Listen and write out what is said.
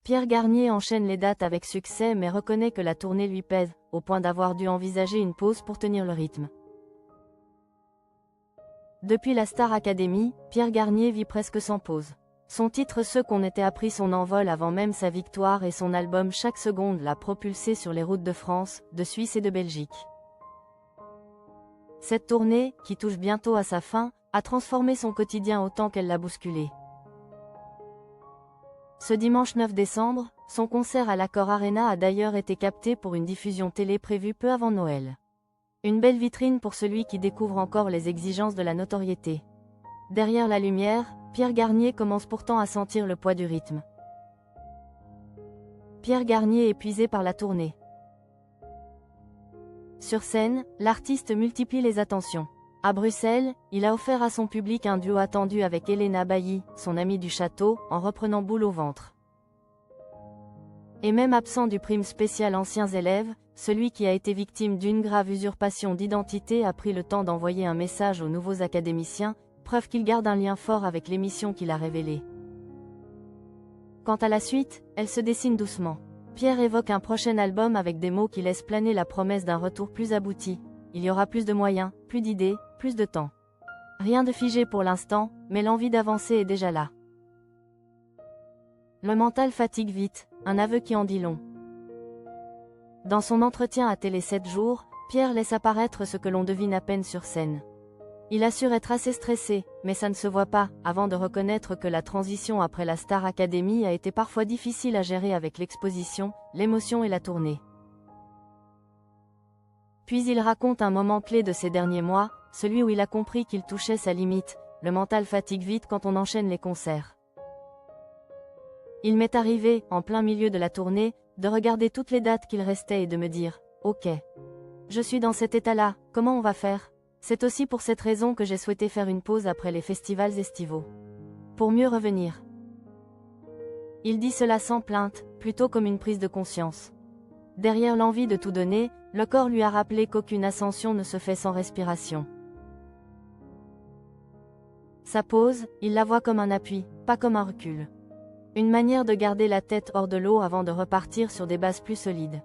Pierre Garnier enchaîne les dates avec succès mais reconnaît que la tournée lui pèse, au point d'avoir dû envisager une pause pour tenir le rythme. Depuis la Star Academy, Pierre Garnier vit presque sans pause. Son titre Ceux qu'on était a pris son envol avant même sa victoire et son album Chaque seconde l'a propulsé sur les routes de France, de Suisse et de Belgique. Cette tournée, qui touche bientôt à sa fin, a transformé son quotidien autant qu'elle l'a bousculé. Ce dimanche 9 décembre, son concert à l'Accor Arena a d'ailleurs été capté pour une diffusion télé prévue peu avant Noël. Une belle vitrine pour celui qui découvre encore les exigences de la notoriété. Derrière la lumière, Pierre Garnier commence pourtant à sentir le poids du rythme. Pierre Garnier épuisé par la tournée. Sur scène, l'artiste multiplie les attentions. À Bruxelles, il a offert à son public un duo attendu avec Elena Bailly, son amie du château, en reprenant boule au ventre. Et même absent du prime spécial anciens élèves, celui qui a été victime d'une grave usurpation d'identité a pris le temps d'envoyer un message aux nouveaux académiciens, preuve qu'il garde un lien fort avec l'émission qu'il a révélée. Quant à la suite, elle se dessine doucement. Pierre évoque un prochain album avec des mots qui laissent planer la promesse d'un retour plus abouti. Il y aura plus de moyens, plus d'idées, plus de temps. Rien de figé pour l'instant, mais l'envie d'avancer est déjà là. Le mental fatigue vite, un aveu qui en dit long. Dans son entretien à Télé 7 jours, Pierre laisse apparaître ce que l'on devine à peine sur scène. Il assure être assez stressé, mais ça ne se voit pas, avant de reconnaître que la transition après la Star Academy a été parfois difficile à gérer avec l'exposition, l'émotion et la tournée. Puis il raconte un moment clé de ces derniers mois, celui où il a compris qu'il touchait sa limite, le mental fatigue vite quand on enchaîne les concerts. Il m'est arrivé, en plein milieu de la tournée, de regarder toutes les dates qu'il restait et de me dire « Ok. Je suis dans cet état-là, comment on va faire ?» C'est aussi pour cette raison que j'ai souhaité faire une pause après les festivals estivaux. Pour mieux revenir. Il dit cela sans plainte, plutôt comme une prise de conscience. Derrière l'envie de tout donner, le corps lui a rappelé qu'aucune ascension ne se fait sans respiration. Sa pause, il la voit comme un appui, pas comme un recul. Une manière de garder la tête hors de l'eau avant de repartir sur des bases plus solides.